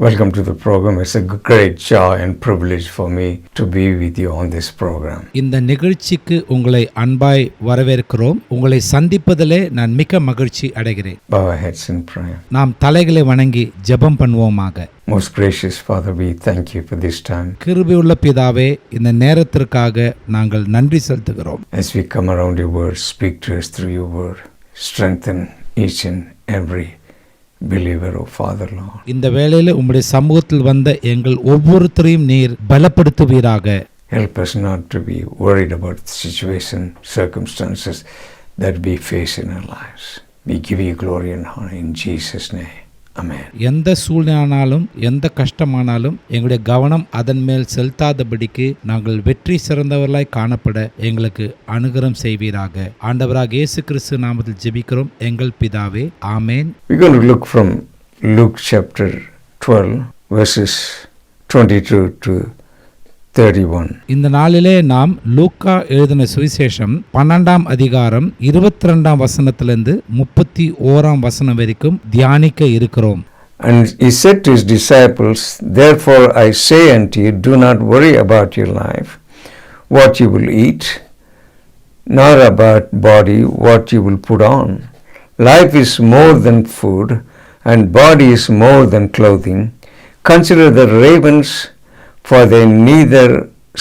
Welcome to the program. It's a great joy and privilege for me to be with you on this program. இந்த நிகழ்ச்சிக்கு உங்களை அன்பாய் வரவேற்கிறோம். உங்களை சந்திப்பதிலே நான் மிக்க மகிழ்ச்சி அடைகிறேன். Bow our heads in prayer. நாம் தலைகளை வணங்கி ஜெபம் பண்ணுவோமாக. Most gracious Father, we thank you for this time. கிருபையுள்ள பிதாவே, இந்த நேரத்திற்காக நாங்கள் நன்றி செலுத்துகிறோம். As we come around your word, speak to us through your word. Strengthen each and every believer, oh Father Lord. இந்த வேளையில உம்முடைய சமூகத்தில் வந்த எங்கள் ஒவ்வொருத்தரையும் நீர் பலப்படுத்துவீராக. Help us not to be worried about the situation, circumstances that we face in our lives. We give you glory and honor in Jesus' name. Amen. எந்த சூழ்நிலையானாலும் எந்த கஷ்டமானாலும் எங்களுடைய கவனம் அதன் மேல் செலுத்தாதபடிக்கு நாங்கள் வெற்றி சிறந்தவர்களாய் காணப்பட எங்களுக்கு அனுகிரகம் செய்வீராக. ஆண்டவராக இயேசு கிறிஸ்து நாமத்தில் ஜெபிக்கிறோம் எங்கள் பிதாவே, ஆமேன். We're going to look from Luke chapter 12 verses 22 to 31. இந்த நாளிலே நாம் லூக்கா எழுதின சுவிசேஷம் 12ஆம் அதிகாரம் 22ஆம் வசனத்திலிருந்து 31ஆம் வசனம் வரைக்கும் தியானிக்க இருக்கிறோம். And he said to his disciples, Therefore I say unto you, do not worry about your life, what you will eat, nor about body, what you will put on. Life is more than food, and body is more than clothing. Consider the ravens, for they neither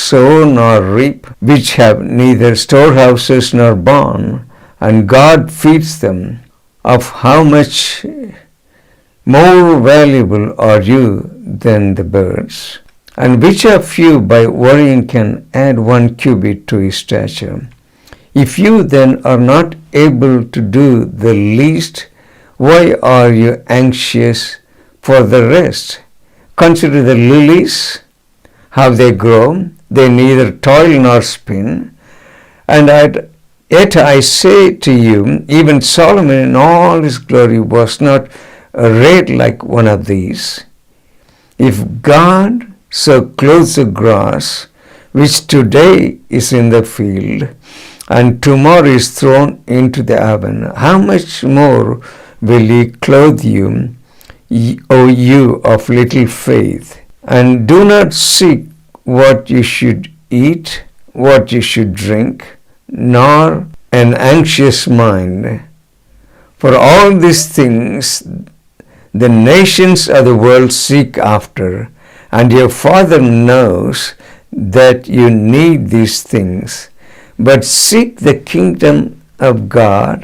sow nor reap, which have neither storehouses nor barn, and God feeds them. Of how much more valuable are you than the birds? And which of you by worrying can add 1 cubit to his stature? If you then are not able to do the least, why are you anxious for the rest? Consider the lilies, how they grow, they neither toil nor spin. And yet I say to you, even Solomon in all his glory was not arrayed like one of these. If God so clothes the grass, which today is in the field, and tomorrow is thrown into the oven, how much more will he clothe you, O you of little faith? And do not seek what you should eat, what you should drink, nor an anxious mind. For all these things the nations of the world seek after, and your Father knows that you need these things. But seek the kingdom of God,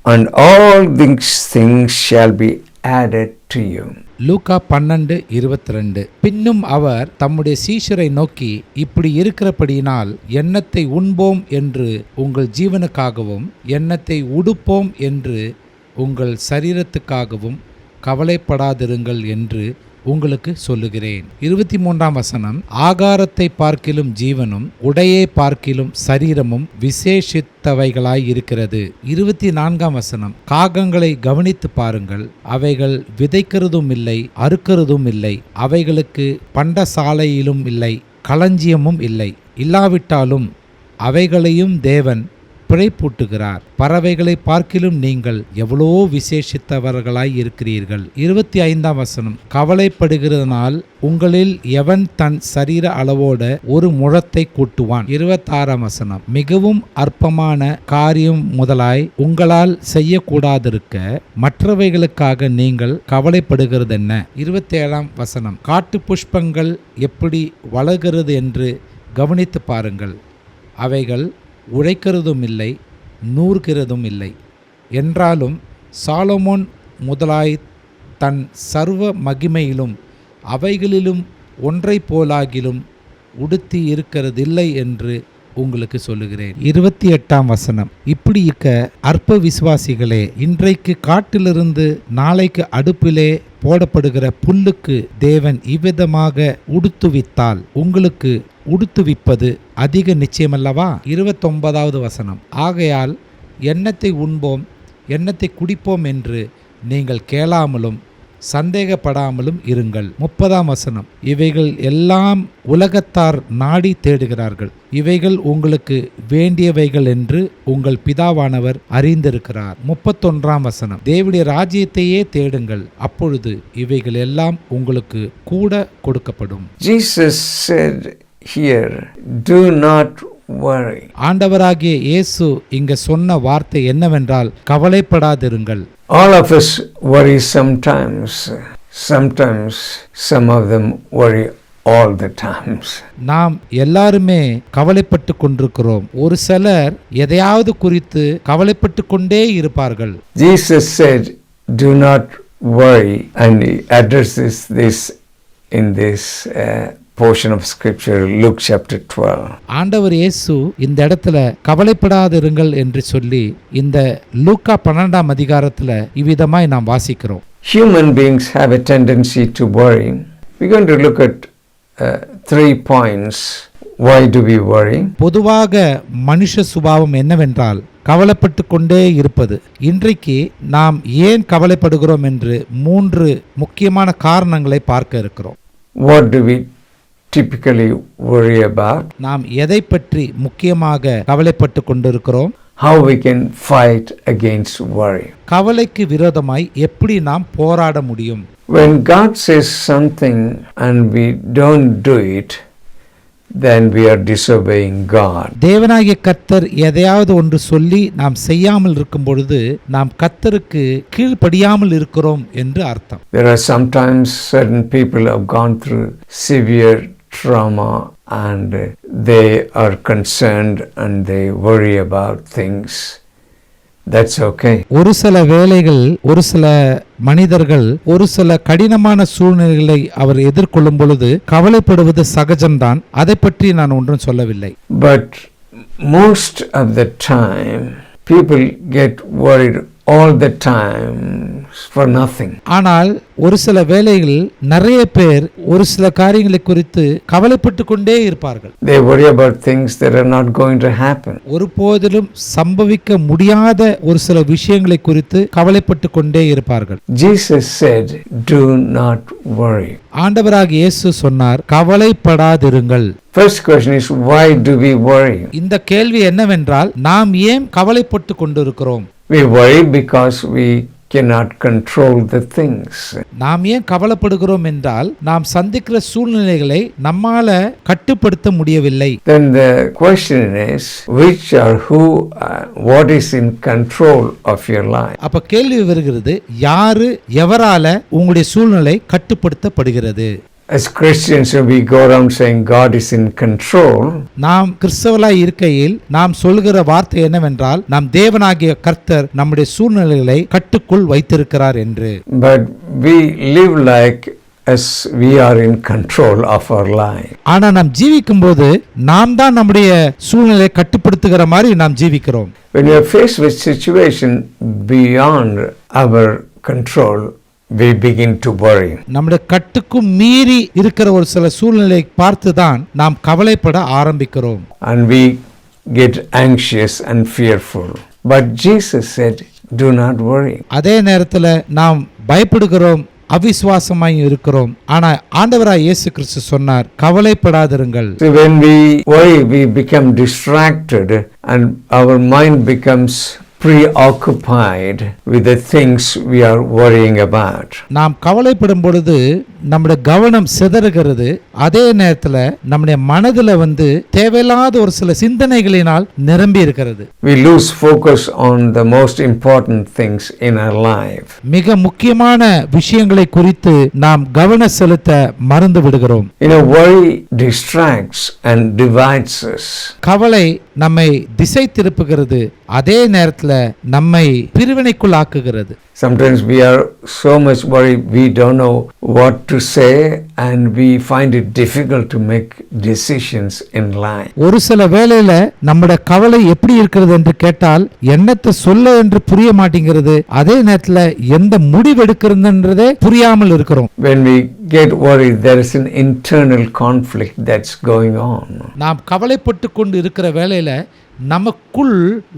and all these things shall be added to you. லூக்கா 12:22. பின்னும் அவர் தம்முடைய சீஷரை நோக்கி, இப்படி இருக்கிறபடியினால் எண்ணத்தை உண்போம் என்று உங்கள் ஜீவனுக்காகவும் எண்ணத்தை உடுப்போம் என்று உங்கள் சரீரத்துக்காகவும் கவலைப்படாதிருங்கள் என்று உங்களுக்கு சொல்லுகிறேன். 23ஆம் வசனம். ஆகாரத்தை பார்க்கிலும் ஜீவனும் உடையை பார்க்கிலும் சரீரமும் விசேஷித்தவைகளாய் இருக்கிறது. 24ஆம் வசனம். காகங்களை கவனித்து பாருங்கள், அவைகள் விதைக்கிறதும் இல்லை, அறுக்கிறதும் இல்லை, அவைகளுக்கு பண்டசாலையிலும் இல்லை, களஞ்சியமும் இல்லை, இல்லாவிட்டாலும் அவைகளையும் தேவன் பிழைப்பூட்டுகிறார். பறவைகளை பார்க்கிலும் நீங்கள் எவ்வளோ விசேஷித்தவர்களாய் இருக்கிறீர்கள். 25ஆம் வசனம். கவலைப்படுகிறதனால் உங்களில் எவன் தன் சரீர அளவோட ஒரு முழத்தை கூட்டுவான்? 26ஆம் வசனம். மிகவும் அற்பமான காரியம் முதலாய் உங்களால் செய்யக்கூடாதிருக்க மற்றவைகளுக்காக நீங்கள் கவலைப்படுகிறது என்ன? 27ஆம் வசனம். காட்டு புஷ்பங்கள் எப்படி வளர்கிறது என்று கவனித்து பாருங்கள், அவைகள் உழைக்கிறதும் இல்லை, நூறுகிறதும் இல்லை, என்றாலும் சாலமோன் முதலாய் தன் சர்வ மகிமையிலும் அவைகளிலும் ஒன்றை போலாகிலும் உடுத்தி இருக்கிறதில்லை என்று உங்களுக்கு சொல்லுகிறேன். 28ஆம் வசனம். இப்படி இருக்க அற்ப விசுவாசிகளே, இன்றைக்கு காட்டிலிருந்து நாளைக்கு அடுப்பிலே போடப்படுகிற புல்லுக்கு தேவன் இவ்விதமாக உடுத்துவித்தால் உங்களுக்கு உடுத்துவிப்பது அதிக நிச்சயமல்லவா? 29வது வசனம். ஆகையால் எண்ணத்தை உண்போம் எண்ணத்தை குடிப்போம் என்று நீங்கள் கேளாமலும் சந்தேகப்படாமலும் இருங்கள். 30ஆம் வசனம், இவைகள் எல்லாம் உலகத்தார் நாடி தேடுகிறார்கள், இவைகள் உங்களுக்கு வேண்டியவைகள் என்று உங்கள் பிதாவானவர் அறிந்திருக்கிறார். 31ஆம் வசனம், தேவனுடைய ராஜ்யத்தையே தேடுங்கள், அப்பொழுது இவைகள் எல்லாம் உங்களுக்கு கூட கொடுக்கப்படும். Jesus said here, do not worry. ஆண்டவராகிய இயேசு இங்க சொன்ன வார்த்தை என்னவென்றால், கவலைப்படாதிருங்கள். All of us worry sometimes. Sometimes some of them worry all the times. நாம் எல்லாருமே கவலைப்பட்டு கொண்டிருக்கிறோம். ஒரு சிலர் எதையாவது குறித்து கவலைப்பட்டு கொண்டே இருப்பார்கள். Jesus said, do not worry, and he addresses this in this portion of scripture, Luke chapter 12. ஆண்டவர் இயேசு இந்த இடத்துல கவலைப்படாதிருங்கள் என்று சொல்லி இந்த லூக்கா 12ஆம் அதிகாரத்துல இவ்விதமாய் நாம் வாசிக்கிறோம். Human beings have a tendency to worry. We're going to look at 3 points. Why do we worry? பொதுவாக மனுஷ சுபாவம் என்னவென்றால் கவலைப்பட்டு கொண்டே இருப்பது. இன்றைக்கு நாம் ஏன் கவலைப்படுகிறோம் என்று 3 முக்கியமான காரணங்களை பார்க்க இருக்கிறோம். What do we typically worry about? நாம் எதை பற்றி முக்கியமாக கவலைப்பட்டு கொண்டிருக்கிறோம்? How we can fight against worry. கவலைக்கு விரோதமாய் எப்படி நாம் போராட முடியும்? When God says something and we don't do it, then we are disobeying God. தேவனாகிய கர்த்தர் எதையாவது ஒன்று சொல்லி நாம் செய்யாமல் இருக்கும் பொழுது நாம் கர்த்தருக்கு கீழ்ப்படியாமல் இருக்கிறோம் என்று அர்த்தம். There are sometimes certain people have gone through severe trauma and they are concerned and they worry about things. That's okay. ஒரு சில வேளைகள், ஒரு சில மனிதர்கள் ஒரு சில கடினமான சூழ்நிலைகளை அவர் எதிர்கொள்ளும் பொழுது கவலைப்படுவது சகஜம்தான். அதை பற்றி நான் ஒன்றும் சொல்லவில்லை. But most of the time people get worried all the time for nothing. ஆனால் ஒரு சில வேளைகளில் நிறைய பேர் ஒரு சில காரியங்களை குறித்து கவலைப்பட்டு கொண்டே இருப்பார்கள். They worry about things that are not going to happen. ஒருபோதிலும் சம்பவிக்க முடியாத ஒரு சில விஷயங்களை குறித்து கவலைப்பட்டு கொண்டே இருப்பார்கள். Jesus said, do not worry. ஆண்டவராகிய இயேசு சொன்னார், கவலைப்படாதிருங்கள். First question is, why do we worry? இந்த கேள்வி என்னவென்றால், நாம் ஏன் கவலைப்பட்டு கொண்டிருக்கிறோம்? We worry because we cannot control the things. நாம் ஏன் கவலைப்படுகிறோம் என்றால், நாம் சந்திக்கிற சூழ்நிலைகளை நம்மால கட்டுப்படுத்த முடியவில்லை. Then the question is, which or who, what is in control of your life? அப்ப கேள்வி வருகிறது, யாரு எவரால உங்களுடைய சூழ்நிலை கட்டுப்படுத்தப்படுகிறது? As Christians, we go around saying God is in control. நாம் கிறிஸ்தவர்களாய் இருக்கையில் நாம் சொல்கிற வார்த்தை என்னவென்றால், நாம் தேவனாகிய கர்த்தர் நம்முடைய சூழ்நிலைகளை கட்டுக்குள் வைத்திருக்கிறார் என்று. But we live like as we are in control of our life. ஆனா நாம் ஜீவிக்கும் போது நாம் தான் நம்முடைய சூழ்நிலையை கட்டுப்படுத்துகிற மாதிரி நாம் ஜீவிக்கிறோம். When we are faced with situation beyond our control, we begin to worry. நம்முடைய கட்டுக்கும் மீறி இருக்கிற ஒரு சில சூழ்நிலை பார்த்து தான் நாம் கவலைப்பட ஆரம்பிக்கிறோம். And we get anxious and fearful. But Jesus said, do not worry. அதே நேரத்தில் நாம் பயப்படுகிறோம், அவிசுவாசமாய் இருக்கிறோம். ஆனா ஆண்டவராய் இயேசு கிறிஸ்து சொன்னார், கவலைப்படாதிருங்கள். So when we worry, we become distracted and our mind becomes preoccupied with the things we are worrying about. நாம் கவலைப்படும் பொழுது நம்முடைய கவனம் சிதறுகிறது. அதே நேரத்தில் நம்முடைய மனதில் தேவையில்லாத ஒரு சில சிந்தனைகளினால் நிரம்பி இருக்கிறது. We lose focus on the most important things in our life. மிக முக்கியமான விஷயங்களை குறித்து நாம் கவனம் செலுத்த மறந்து விடுகிறோம். Worry distracts and divides us. கவலை நம்மை திசை திருப்புகிறது, அதே நேரத்தில் நம்மை பிரிவினைக்குள் ஆக்குகிறது. Sometimes we are so much worried we don't know what to say and we find it difficult to make decisions in life. ஒரு சில வேளையில நம்முடைய கவலை எப்படி இருக்கிறது என்று கேட்டால் என்னத்தை சொல்ல என்று புரிய மாட்டேங்கிறது. அதே நேரத்தில் எந்த முடிவு எடுக்கிறதுன்றதே புரியாமல் இருக்கிறோம். When we get worried, there is an internal conflict that's going on. நாம் கவலைப்பட்டு கொண்டு இருக்கிற வேளையில நமக்குள்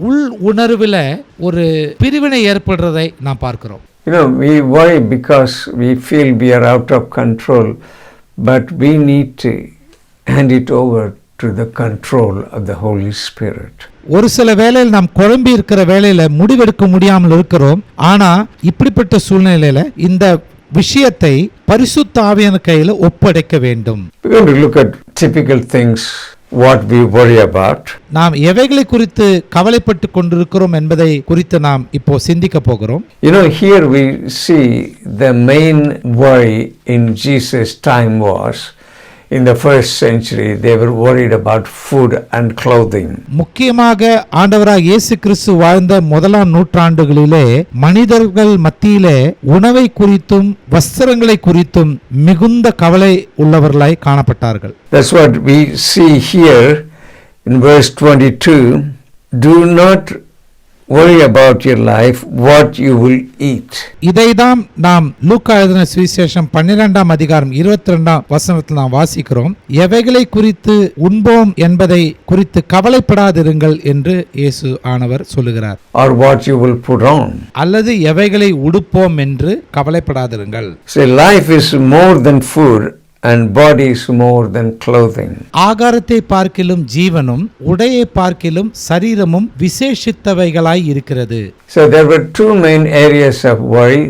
உள் உணர்வில் ஒரு பிரிவினை ஏற்படுறதை நாம் பார்க்கிறோம். We worry because we feel we are out of control, but we need to hand it over to the control of the Holy Spirit. ஒரு சில வேளையில் நாம் குழம்பி இருக்கிற வேளையில முடிவெடுக்க முடியாமல் இருக்கிறோம். ஆனா இப்படிப்பட்ட சூழ்நிலையில இந்த விஷயத்தை பரிசுத்த ஆவியான கையில ஒப்படைக்க வேண்டும். We're going to look at typical things what we worry about. நாம் எவைகளை குறித்து கவலைப்பட்டு கொண்டிருக்கிறோம் என்பதை குறித்து நாம் இப்போ சிந்திக்க போகிறோம். Here we see the main worry in Jesus' time was, in the first century, they were worried about food and clothing. முக்கியமாக ஆண்டவராக இயேசு கிறிஸ்து வாழ்ந்த முதலாம் நூற்றாண்டுகளிலே மனிதர்கள் மத்தியிலே உணவை குறித்தும் வஸ்திரங்களை குறித்தும் மிகுந்த கவலை உள்ளவர்களாய் காணப்பட்டார்கள். That's what we see here in verse 22. Do not worry about your life, what you will eat. இதைதான் நாம் லூக்கா எழுதின சுவிசேஷம் 12ஆம் அதிகாரம் 22ஆம் வசனத்தில் நாம் வாசிக்கிறோம். எவைகளை குறித்து உண்போம் என்பதை குறித்து கவலைப்படாதிருங்கள் என்று இயேசு ஆனவர் சொல்லுகிறார். Or what you will put on. அல்லது எவைகளை உடுப்போம் என்று கவலைப்படாதிருங்கள். So life is more than food and body is more than clothing. ஆகாரத்தை பார்க்கிலும் ஜீவனும் உடையை பார்க்கிலும் சரீரமும் விசேஷித்தவைகளாய் இருக்கிறது. So there were two main areas of worry.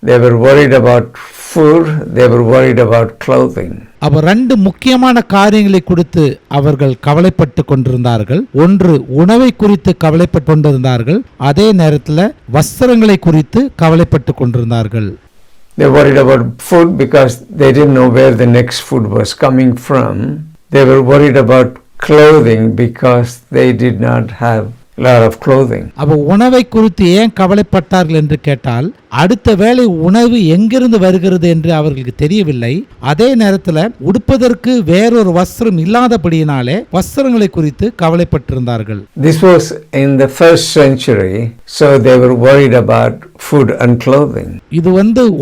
They were worried about food, they were worried about clothing. அவர் ரெண்டு முக்கியமான காரியங்களை குறித்து அவர்கள் கவலைப்பட்டு கொண்டிருந்தார்கள். ஒன்று உணவை குறித்து கவலைப்பட்டு கொண்டிருந்தார்கள், அதே நேரத்தில் வஸ்திரங்களை குறித்து கவலைப்பட்டு கொண்டிருந்தார்கள். They worried about food because they didn't know where the next food was coming from. They were worried about clothing because they did not have a lot of clothing. அப்ப உணவை குறித்து ஏன் கவலைப்பட்டார்கள் என்று கேட்டால், அடுத்த வேளை உணவு எங்கிருந்து வருகிறது என்று அவர்களுக்கு தெரியவில்லை. அதே நேரத்தில் உடுப்பதற்கு வேறொரு வஸ்திரம் இல்லாதபடியினாலே வஸ்திரங்களை குறித்து கவலைப்பட்டிருந்தார்கள். This was in the first century, so they were worried about food and clothing. இது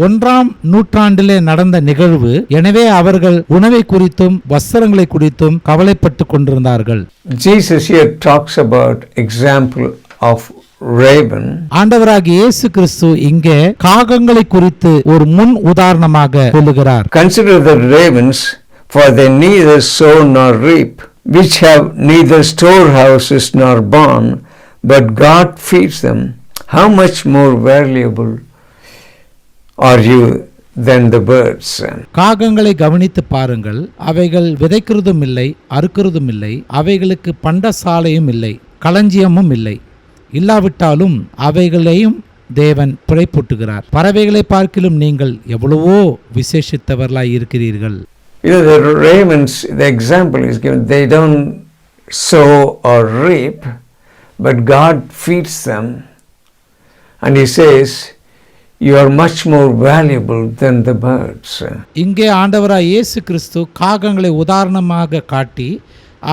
1ஆம் நூற்றாண்டிலே நடந்த நிகழ்வு. எனவே அவர்கள் உணவை குறித்தும் வஸ்திரங்களை குறித்தும் கவலைப்பட்டு கொண்டிருந்தார்கள். Jesus here talks about example of raven. ஆண்டவராகிய இயேசு கிறிஸ்து இங்கே காகங்களை குறித்து ஒரு முன் உதாரணமாக சொல்லுகிறார். Consider the ravens, for they neither sow nor reap, which have neither storehouses nor barn, but God feeds them. How much more valuable are you than the birds? காகங்களை கவனித்து பாருங்கள். அவைகள் விதைக்கிறதும் இல்லை, அறுக்கிறதும் இல்லை, அவைகளுக்கு பண்டசாலையும் இல்லை, களஞ்சியமும் இல்லை. இல்லாவிட்டாலும் அவைகளையும் தேவன் பிழைப்பூட்டுகிறார். பறவைகளை பார்க்கிலும் நீங்கள் எவ்வளவோ விசேஷித்தவர்களாய் இருக்கிறீர்கள். The ravens, the example is given, they don't sow or reap, but God feeds them. And he says, you are much more valuable than the birds. இங்கே ஆண்டவராய் இயேசு கிறிஸ்து காகங்களை உதாரணமாக காட்டி,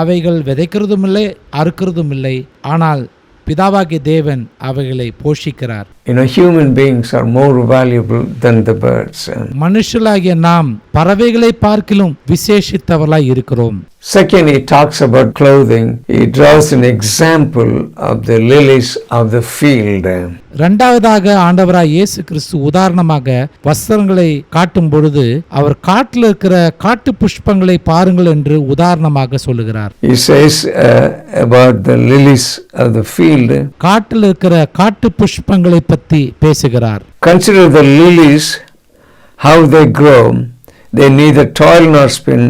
அவைகள் விதைக்கிறதும் இல்லை, அறுக்கிறதும் இல்லை, ஆனால் பிதாவாகிய தேவன் அவைகளை போஷிக்கிறார். Human beings are more valuable than the birds. மனுஷர்களாகிய நாம் பறவைகளை பார்க்கிலும் விசேஷித்தவர்களாய் இருக்கிறோம். Second, he talks about clothing. He draws an example of the lilies of the field. இரண்டாவதாக ஆண்டவராய் இயேசு கிறிஸ்து உதாரணமாக வஸ்திரங்களை காட்டும் பொழுது அவர் காட்டில் இருக்கிற காட்டு புஷ்பங்களை பாருங்கள் என்று உதாரணமாக சொல்லுகிறார். He says about the lilies of the field. காட்டில் இருக்கிற காட்டு புஷ்பங்களை பற்றி பேசுகிறார். Consider the lilies, how they grow. They neither toil nor spin.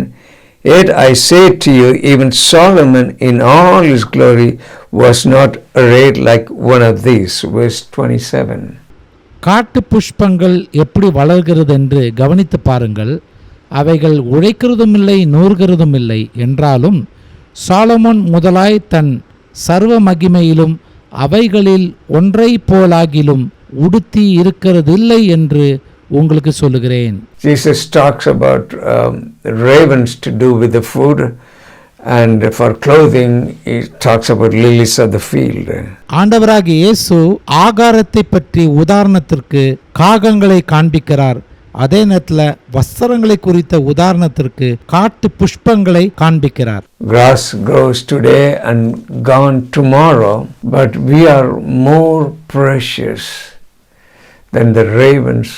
Yet I say to you, even Solomon in all his glory was not arrayed like one of these. Verse 27. காட்டு புஷ்பங்கள் எப்படி வளர்கிறது என்று கவனித்து பாருங்கள். அவைகள் உழைக்கிறதும் இல்லை, நூறுகிறதும் இல்லை. என்றாலும் சாலமோன் முதலாய் தன் சர்வ மகிமையிலும் அவைகளில் ஒன்றை போலாகிலும் உடுத்தி இருக்கிறதில்லை என்று உங்களுக்கு சொல்லுகிறேன். Jesus talks about ravens to do with the food, and for clothing he talks about lilies of the field. ஆண்டவராகிய இயேசு ஆகாரத்தை பற்றி உதாரணத்திற்கு காகங்களை காண்பிக்கிறார். அதே நேரத்தில் வஸ்திரங்களை குறித்த உதாரணத்திற்கு காட்டு புஷ்பங்களை காண்பிக்கிறார். Grass grows today and gone tomorrow, but we are more precious than the ravens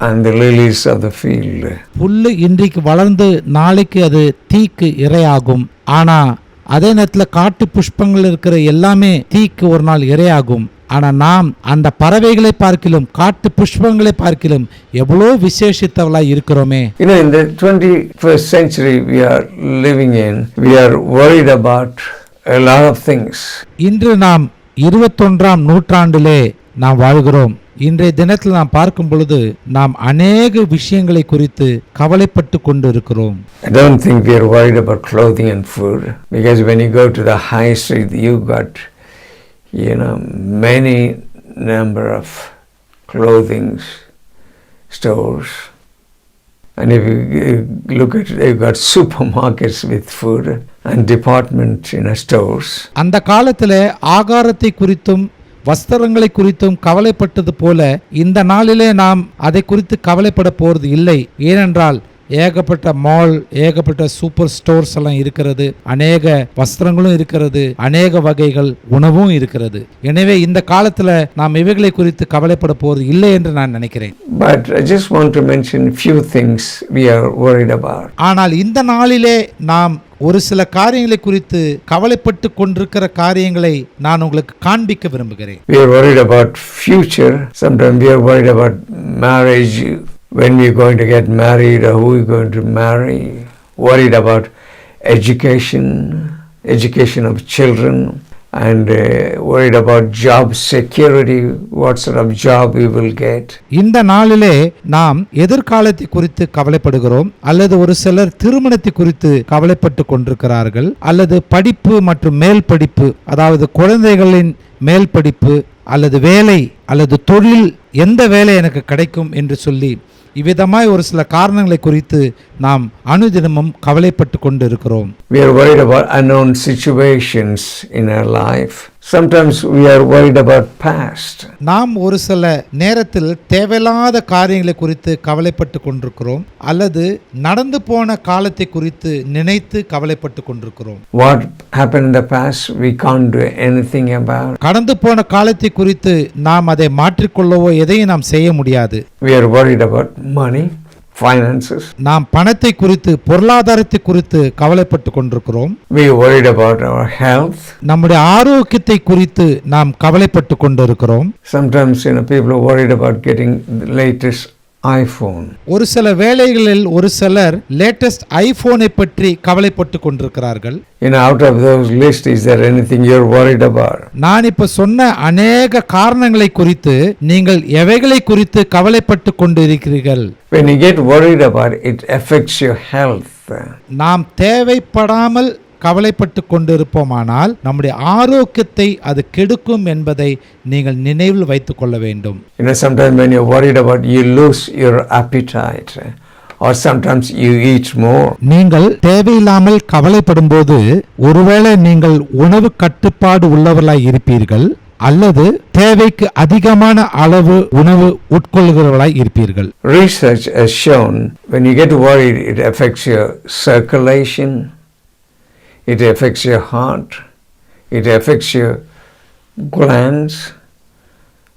and the lilies of the field. புல்லு இன்றைக்கு வளர்ந்து நாளைக்கு அது தீக்கு இரையாகும். ஆனா அதே நேரத்தில் காட்டு புஷ்பங்கள் இருக்கிற எல்லாமே தீக்கு ஒரு நாள் இரையாகும். ஆனா நாம் அந்த பறவைகளை பார்க்கிலும் காட்டு புஷ்பங்களை பார்க்கிலும் எவ்வளோ விசேஷித்தவளாய் இருக்கிறோமே. In the 21st century we are living in, we are worried about a lot of things. இன்று நாம் 21ஆம் நூற்றாண்டிலே நாம் வாழ்கிறோம். இன்றைய தினத்தில் நாம் பார்க்கும் பொழுது நாம் அநேக விஷயங்களை குறித்து கவலைப்பட்டு கொண்டு இருக்கிறோம். I don't think we are worried about clothing and food, because when you go to the high street you got many number of clothing stores, and if you look at it, you've got supermarkets with food and department stores. அந்த காலத்திலே ஆகாரத்தை குறித்தும் வஸ்திரங்களை குறித்தும் கவலைப்பட்டது போல இந்த நாளிலே நாம் அதை குறித்து கவலைப்பட போறது இல்லை. ஏனென்றால் ஏகப்பட்ட மால், ஏகப்பட்ட சூப்பர் ஸ்டோர்ஸ் எல்லாம் இருக்கிறது, அநேக வஸ்திரங்களும் இருக்கிறது, அநேக வகைகள் உணவும் இருக்கிறது. எனவே இந்த காலத்துல நாம் இவைகளை குறித்து கவலைப்பட போறது இல்லை என்று நான் நினைக்கிறேன். But I just want to mention few things we are worried about. ஆனால் இந்த நாளிலே நாம் ஒரு சில காரியங்களை குறித்து கவலைப்பட்டு கொண்டிருக்கிற காரியங்களை நான் உங்களுக்கு காண்பிக்க விரும்புகிறேன். We are worried about future. Sometimes we are worried about marriage, when we are going to get married or who we are going to marry. Worried about education of children, and worried about job security, what sort of job we will get. இந்த நாளிலே நாம் எதிர்காலத்தை குறித்து கவலைப்படுகிறோம், அல்லது ஒரு சிலர் திருமணத்தை குறித்து கவலைப்பட்டு கொண்டிருக்கிறார்கள், அல்லது படிப்பு மற்றும் மேல் படிப்பு, அதாவது குழந்தைகளின் மேல் படிப்பு அல்லது வேலை அல்லது தொழில், எந்த வேலை எனக்கு கிடைக்கும் என்று சொல்லி இவ்விதமாய் ஒரு சில காரணங்களை குறித்து நாம் அனுதினமும் கவலைப்பட்டு கொண்டு இருக்கிறோம். We are worried about unknown situations in our life. Sometimes we are worried about past. நாம் ஒரு சில நேரத்தில் தேவையில்லாத காரியங்களை குறித்து கவலைப்பட்டு கொண்டிருக்கிறோம், அல்லது நடந்து போன காலத்தை குறித்து நினைத்து கவலைப்பட்டு கொண்டிருக்கிறோம். What happened in the past we can't do anything about. கடந்து போன காலத்தை குறித்து நாம் அதை மாற்றிக்கொள்ளவோ எதையும் நாம் செய்ய முடியாது. We are worried about money, finances. நாம் பணத்தை குறித்து, பொருளாதாரத்தை குறித்து கவலைப்பட்டு கொண்டிருக்கிறோம். We are worried about our health. நம்முடைய ஆரோக்கியத்தை குறித்து நாம் கவலைப்பட்டு கொண்டிருக்கிறோம். Sometimes people are worried about getting the latest iPhone. ஒரு சில வேளைகளில் ஒரு சிலர் லேட்டஸ்ட் ஐபோனை பற்றி கவலைப்பட்டு கொண்டிருக்கிறார்கள். Out of those lists, is there anything you're worried about? நான் இப்ப சொன்ன அநேக காரணங்களை குறித்து நீங்கள் எவைகளை குறித்து கவலைப்பட்டு கொண்டிருக்கிறீர்கள்? When you get worried about it, it affects your health. நாம் தேவைப்படாமல் கவலைப்பட்டு கொண்டிருப்போமானால் நம்முடைய ஆரோக்கியத்தை அது கெடுக்கும் என்பதை நீங்கள் நினைவில் வைத்துக் கொள்ள வேண்டும். Sometimes when you're worried about, you lose your appetite, or sometimes you eat more. நீங்கள் தேவையில்லாமல் கவலைப்படும் போது ஒருவேளை நீங்கள் உணவு கட்டுப்பாடு உள்ளவர்களாய் இருப்பீர்கள், அல்லது தேவைக்கு அதிகமான அளவு உணவு உட்கொள்கிறவர்களாய் இருப்பீர்கள். Research has shown when you get worried, it affects your circulation, it affects your heart, it affects your glands,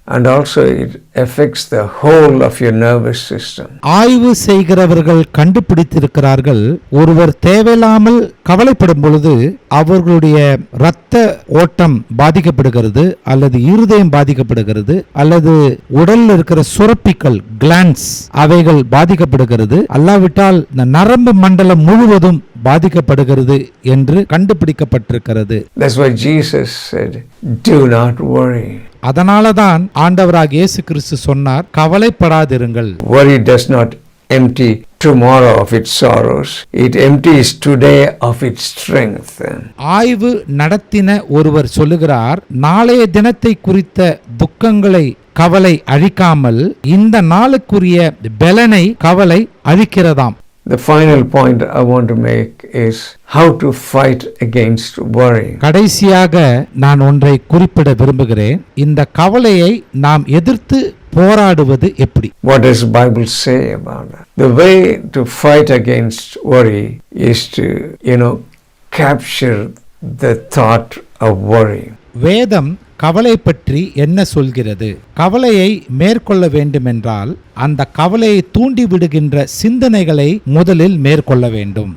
and also it affects the whole of your nervous system. ஆய்வு செய்கிறவர்கள் கண்டுபிடித்திருக்கிறார்கள், ஒருவர் தேவையில்லாமல் கவலைப்படும் பொழுது அவர்களுடைய இரத்த ஓட்டம் பாதிக்கப்படுகிறது, அல்லது இருதயம் பாதிக்கப்படுகிறது, அல்லது உடலில் இருக்கிற சுரப்பிகள் கிளாண்ட்ஸ் அவைகள் பாதிக்கப்படுகிறது, அல்லாவிட்டால் இந்த நரம்பு மண்டலம் முழுவதும் பாதிக்கப்படுகிறது என்று கண்டுபிடிக்கப்பட்டிருக்கிறது. That's why Jesus said, do not worry. அதனாலதான் ஆண்டவராகிய இயேசு கிறிஸ்து சொன்னார், கவலைப்படாதிருங்கள். Worry does not empty tomorrow of its sorrows, it empties today of its strength. ஆய்வு நடத்தின ஒருவர் சொல்லுகிறார், நாளைய தினத்தை குறித்த துக்கங்களை கவலை அழிக்காமல் இந்த நாளுக்குரிய பலனை கவலை அழிக்கிறதாம். The final point I want to make is how to fight against worry. கடைசியாக நான் ஒன்றை குறிப்பிட விரும்புகிறேன். இந்த கவலையை நாம் எதிர்த்து போராடுவது எப்படி? What does the Bible say about that? The way to fight against worry is to, capture the thought of worry. வேதம் கவலை பற்றி என்ன சொல்கிறது? கவலையை மேற்கொள்ள வேண்டுமென்றால் அந்த கவலையை தூண்டிவிடுகின்ற சிந்தனைகளை முதலில் மேற்கொள்ள வேண்டும்.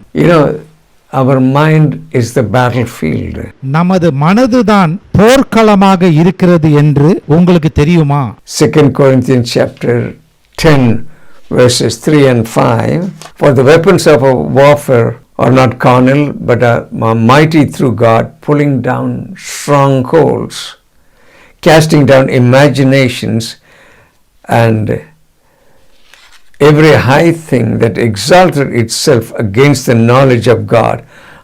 Our mind is the battlefield. நமது மனதுதான் போர்க்களமாக இருக்கிறது என்று உங்களுக்கு தெரியுமா? 2 Corinthians chapter 10 verses 3 and 5. For the weapons of our warfare are not carnal, but are mighty through God, pulling down strongholds, casting down imaginations, and every high thing that exalted itself against the knowledge of God,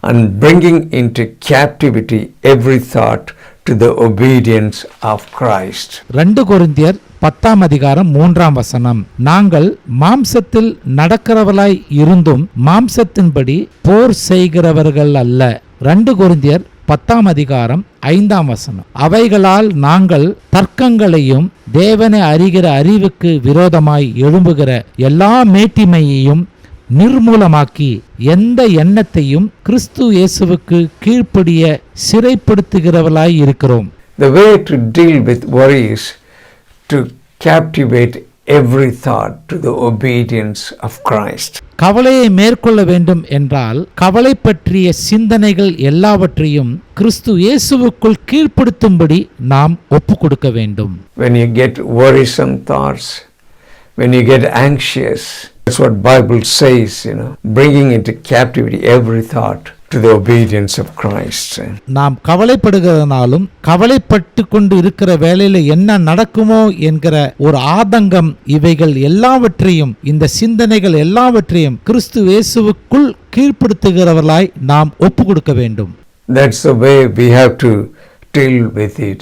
and bringing into captivity every thought to the obedience of Christ. 2 கொரிந்தியர் 10ஆம் அதிகாரம் 3ஆம் வசனம். நாங்கள் மாம்சத்தில் நடக்கிறவர்களாய் இருந்தும் மாம்சத்தின்படி போர் செய்கிறவர்கள் அல்ல. 2 கொரிந்தியர் 10ஆம் அதிகாரம் 5ஆம் வசனம். அவைகளால் நாங்கள் தர்க்கங்களையும் தேவனை அறிகிற அறிவுக்கு விரோதமாய் எழும்புகிற எல்லா மேட்டிமையையும் நிர்மூலமாக்கி எந்த எண்ணத்தையும் கிறிஸ்து இயேசுவுக்கு கீழ்ப்படிய சிறைப்படுத்துகிறவர்களாய் இருக்கிறோம். The way to deal with worry is to captivate every thought to the obedience of Christ. கவலையை மேற்கொள்ள வேண்டும் என்றால் கவலை பற்றிய சிந்தனைகள் எல்லாவற்றையும் கிறிஸ்து இயேசுவுக்குள் கீழ்ப்படுத்தும்படி நாம் ஒப்பு கொடுக்க வேண்டும். When you get worrisome thoughts, when you get anxious, that's what Bible says, bringing into captivity every thought to the obedience of Christ. நாம் கவலைப்படுகிறதுனாலும் கவலைப்பட்டு கொண்டு இருக்கிற வேளையில என்ன நடக்குமோ என்கிற ஒரு ஆதங்கம், இவைகள் எல்லாவற்றையும், இந்த சிந்தனைகள் எல்லாவற்றையும் கிறிஸ்து இயேசுவுக்குள் கீழ்ப்படுத்துகிறவர்களாய் நாம் ஒப்பு கொடுக்க வேண்டும். That's the way we have to deal with it,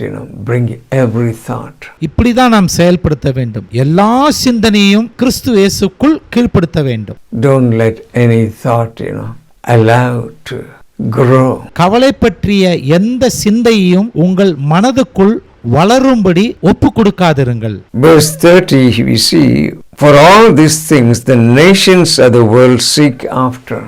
bring every thought. இப்படிதான் நாம் செயல்படுத்த வேண்டும். எல்லா சிந்தனையும் கிறிஸ்து இயேசுக்குள் கீழ்ப்படுத்த வேண்டும். Don't let any thought, allow to grow. கவலை பற்றிய எந்த சிந்தையையும் உங்கள் மனதுக்குள் வளரும்படி ஒப்பு கொடுக்காதிருங்கள். Verse 30 we see, for all these things the nations of the world seek after.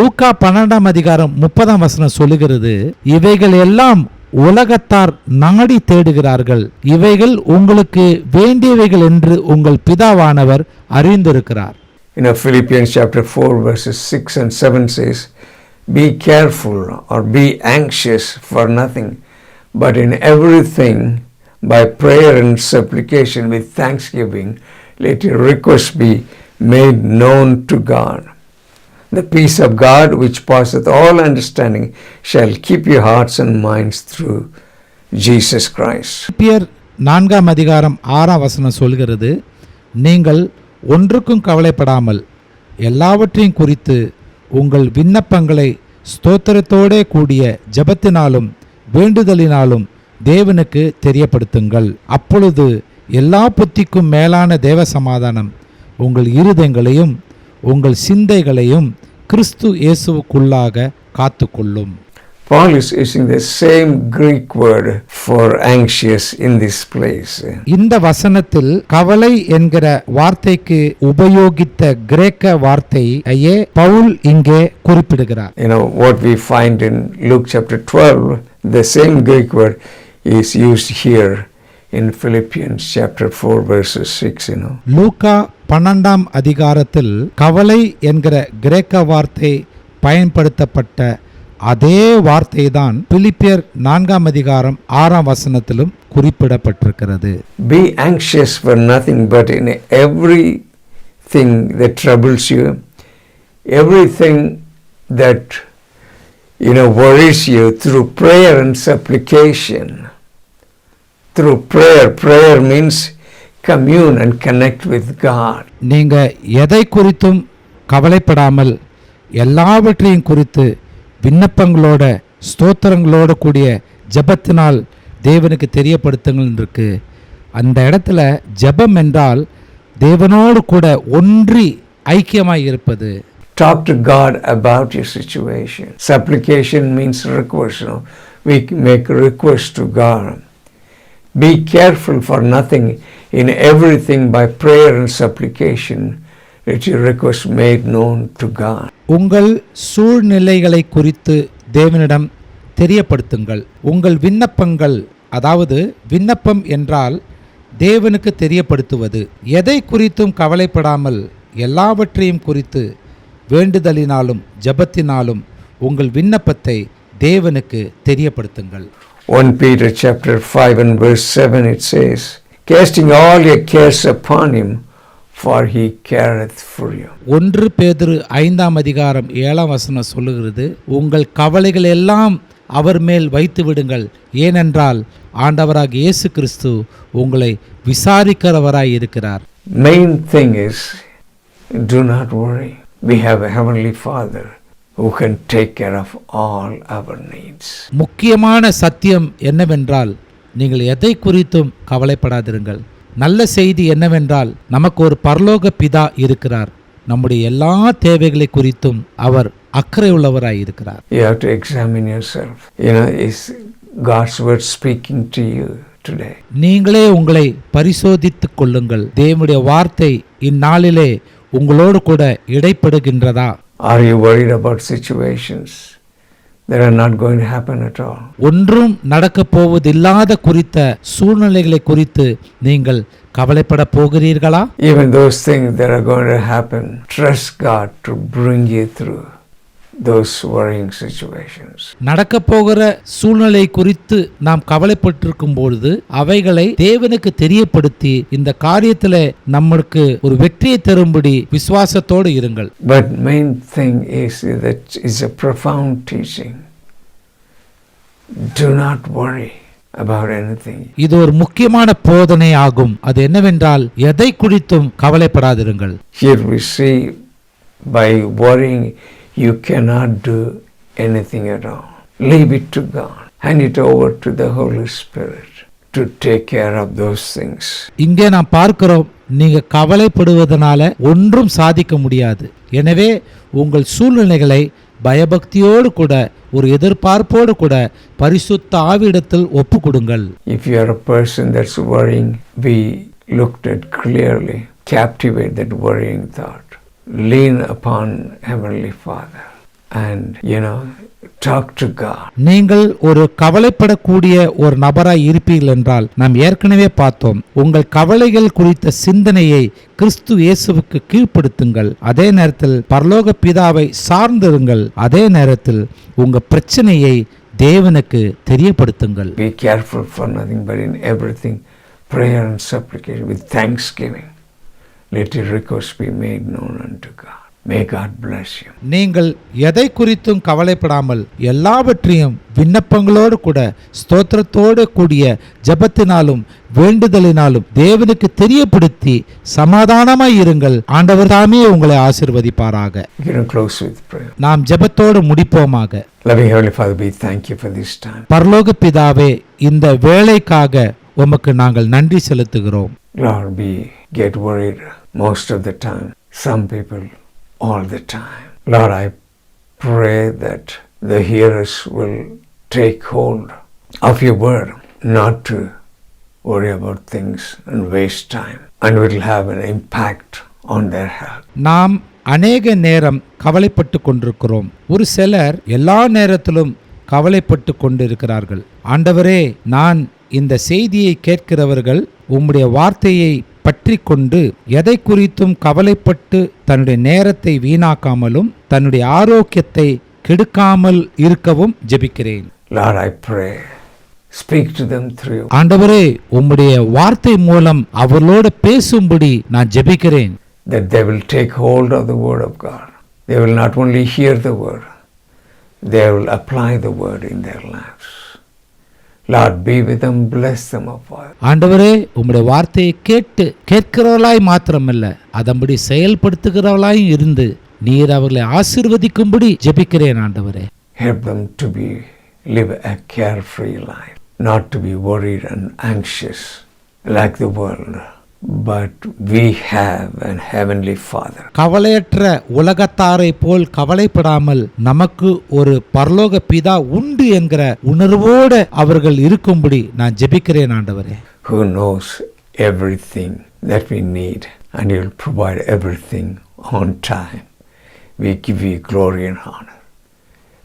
லூக்கா 12ஆம் அதிகாரம் 30ஆம் வசனம் சொல்லுகிறது, இவைகள் எல்லாம் உலகத்தார் நாடி தேடுகிறார்கள், இவைகள் உங்களுக்கு வேண்டியவைகள் என்று உங்கள் பிதாவானவர் அறிந்திருக்கிறார். Philippians chapter 4 verses 6 and 7 says, be careful or be anxious for nothing, but in everything by prayer and supplication with thanksgiving let your requests be made known to God. The peace of God which passeth all understanding shall keep your hearts and minds through Jesus Christ. பிலிப்பியர் 4ஆம் அதிகாரம் 6ஆம் வசனம் சொல்கிறது, நீங்கள் ஒன்றுக்கும் கவலைப்படாமல் எல்லாவற்றையும் குறித்து உங்கள் விண்ணப்பங்களை ஸ்தோத்திரத்தோடே கூடிய ஜெபத்தினாலும் வேண்டுதலினாலும் தேவனுக்கு தெரியப்படுத்துங்கள். அப்பொழுது எல்லா புத்திக்கும் மேலான தேவ சமாதானம் உங்கள் இருதயங்களையும் உங்கள் சிந்தைகளையும் கிறிஸ்து இயேசுவுக்குள்ளாக காத்துக்கொள்ளும். Paul is using the same Greek word for anxious in this place. இந்த வசனத்தில் கவலை என்கிற வார்த்தைக்கு உபயோகித்த கிரேக்க வார்த்தையை பவுல் இங்கே குறிப்பிடுகிறார். What we find in Luke chapter 12, the same Greek word is used here in Philippians chapter 4 verses 6. லூக்கா 12ஆம் அதிகாரத்தில் கவலை என்கிற கிரேக்க வார்த்தை பயன்படுத்தப்பட்ட அதே வார்த்தை தான் பிலிப்பியர் 4ஆம் அதிகாரம் 6ஆம் வசனத்திலும் குறிப்பிடப்பட்டிருக்கிறது. Be anxious for nothing, but in everything that troubles you, everything that worries you, through prayer and supplication. Through prayer means commune and connect with God. நீங்க எதை குறித்தும் கவலைப்படாமல் எல்லாவற்றையும் குறித்து விண்ணப்பங்களோட ஸ்தோத்திரங்களோட கூடிய ஜெபத்தினால் தேவனுக்கு தெரியப்படுத்துங்கள் இருக்கு. அந்த இடத்துல ஜெபம் என்றால் தேவனோடு கூட ஒன்றி ஐக்கியமாய் இருப்பது. Talk to God about your situation. Supplication means request. We make request to God. Be careful for nothing, in everything by prayer and supplication let your request made known to God. உங்கள் சூழ்நிலைகளை குறித்து தேவனிடம் தெரியப்படுத்துங்கள். உங்கள் விண்ணப்பங்கள் அதாவது விண்ணப்பம் என்றால் தேவனுக்கு தெரியப்படுத்துவது. எதை குறித்தும் கவலைப்படாமல் எல்லாவற்றையும் குறித்து வேண்டுதலினாலும் ஜெபத்தினாலும் உங்கள் விண்ணப்பத்தை தேவனுக்கு தெரியப்படுத்துங்கள். 1 Peter chapter 5 and verse 7 it says, casting all your cares upon him, for he careth for you. 1 பேதுரு 5ஆம் அதிகாரம் 7ஆம் வசனம் சொல்லுகிறது, உங்கள் கவலைகள் எல்லாம் அவர் மேல் வைத்து விடுங்கள், ஏனென்றால் ஆண்டவராகிய இயேசு கிறிஸ்து உங்களை விசாரிக்கிறவராய் இருக்கிறார். Main thing is, do not worry. We have a heavenly Father who can take care of all our needs. முக்கியமான சத்தியம் என்னவென்றால், நீங்கள் எதை குறித்தும் கவலைப்படாதிருங்கள். நல்ல செய்தி என்னவென்றால், நமக்கு ஒரு பரலோக பிதா இருக்கிறார். நம்முடைய எல்லா தேவைகளை குறித்தும் அவர் அக்கறை உள்ளவராய் இருக்கிறார். You have to examine yourself. Is God's word speaking to you today? நீங்களே உங்களை பரிசோதித்துக் கொள்ளுங்கள். தேவனுடைய வார்த்தை இந்நாளிலே உங்களோடு கூட இடைப்படுகின்றதா? Are you worried about situations that are not going to happen at all? ஒன்றும் நடக்கப் போவதில்லாத குறித்த சூழ்நிலைகளை குறித்து நீங்கள் கவலைப்பட போகிறீர்களா? Even those things that are going to happen, trust God to bring you through those worrying situations. நடக்கப் போகிற சூழ்நிலை குறித்து நாம் கவலைப்பட்டிருக்கும் பொழுது அவைகளை தேவனுக்கு தெரியப்படுத்தி இந்த காரியத்தில் நமக்கு ஒரு வெற்றியை தரும்படி விசுவாசத்தோடு இருங்கள். But main thing is that is a profound teaching. Do not worry about anything. இது ஒரு முக்கியமான போதனை ஆகும். அது என்னவென்றால், எதை குறித்தும் கவலைப்படாதிருங்கள். Here we see by worrying you cannot do anything at all. Leave it to God. Hand it over to the Holy Spirit to take care of those things. இங்கே நாம் பார்க்கிறோம், நீங்க கவலைப்படுவதனால ஒன்றும் சாதிக்க முடியாது. எனவே உங்கள் சூழ்நிலைகளை பயபக்தியோடு கூட ஒரு எதிர்பார்ப்போடு கூட பரிசுத்த ஆவியிடத்தில் ஒப்பு கொடுங்கள். If you are a person that's worrying, we looked at clearly, captivate that worrying thought. Lean upon Heavenly Father and talk to God. நீங்கள் ஒரு கவலைப்படக்கூடிய ஒரு நபராய் இருப்பீர்கள் என்றால், நாம் ஏற்கனவே பார்த்தோம், உங்கள் கவலைகள் குறித்த சிந்தனையை கிறிஸ்து இயேசுவுக்கு கீழ்ப்படுத்துங்கள். அதே நேரத்தில் பரலோக பிதாவை சார்ந்திருங்கள். அதே நேரத்தில் உங்க பிரச்சனையை தேவனுக்கு தெரியப்படுத்துங்கள். Be careful for nothing but in everything prayer and supplication with thanksgiving let your request be made known unto God. May God bless you. நீங்கள் எதை குறித்தும் கவலைப்படாமல் எல்லாவற்றையும் விண்ணப்பங்களோடு கூட ஸ்தோத்திரத்தோடு கூடிய ஜெபத்தினாலும் வேண்டுதலினாலும் தேவனுக்கு தெரியப்படுத்தி சமாதானமாய் இருங்கள். ஆண்டவர் தாமே உங்களை ஆசீர்வதிப்பாராக. Close with prayer. நாம் ஜெபத்தோடு முடிப்போமாக. Loving Heavenly Father, we thank you for this time. பரலோக பிதாவே, இந்த வேளைக்காக உமக்கு நாங்கள் நன்றி செலுத்துகிறோம். Lord, we get worried most of the time. Some people all the time. Lord, I pray that the hearers will take hold of your word, not to worry about things and waste time, and it will have an impact on their health. நாம் அநேக நேரம் கவலைப்பட்டு கொண்டிருக்கிறோம். ஒரு சிலர் எல்லா நேரத்திலும் கவலைப்பட்டு கொண்டிருக்கிறார்கள். ஆண்டவரே, நான் இந்த செய்தியை கேட்கிறவர்கள் உம்முடைய வார்த்தையை பற்றி கொண்டு எதை குறித்தும் கவலைப்பட்டு தன்னுடைய நேரத்தை வீணாக்காமலும் தன்னுடைய ஆரோக்கியத்தை கெடுக்காமல் இருக்கவும் ஜெபிக்கிறேன். Lord, I pray, speak to them through. ஆண்டவரே, உம்முடைய வார்த்தை மூலம் அவர்களோடு பேசும்படி நான் ஜெபிக்கிறேன். That they will take hold of the word of God. They will not only hear the word, they will apply the word in their lives. Lord, be with them, bless them, O Father. ஆண்டவரே, உம்முடைய வார்த்தையை கேட்கிறவர்களாய் மாத்திரமல்ல, அதன்படி செயல்படுத்துகிறவர்களாய் இருந்து நீர் அவர்களை ஆசீர்வதிக்கும்படி ஜெபிக்கிறேன். ஆண்டவரே, help them to live a carefree life, not to be worried and anxious like the world, but we have an heavenly Father. கவலையற்ற உலகத்தாரை போல் கவலைப்படாமல் நமக்கு ஒரு பரலோக பிதா உண்டு என்கிற உணர்வோடு அவர்கள் இருக்கும்படி நான் ஜெபிக்கிறேன். ஆண்டவரே, who knows everything that we need and he will provide everything on time. We give you glory and honor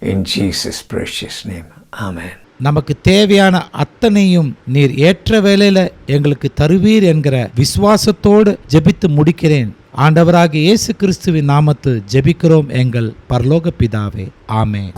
in Jesus' precious name. Amen. நமக்கு தேவையான அத்தனையும் நீர் ஏற்ற வேளையில எங்களுக்கு தருவீர் என்கிற விசுவாசத்தோடு ஜெபித்து முடிக்கிறேன். ஆண்டவராகிய இயேசு கிறிஸ்துவின் நாமத்தில் ஜெபிக்கிறோம் எங்கள் பரலோக பிதாவே. ஆமென்.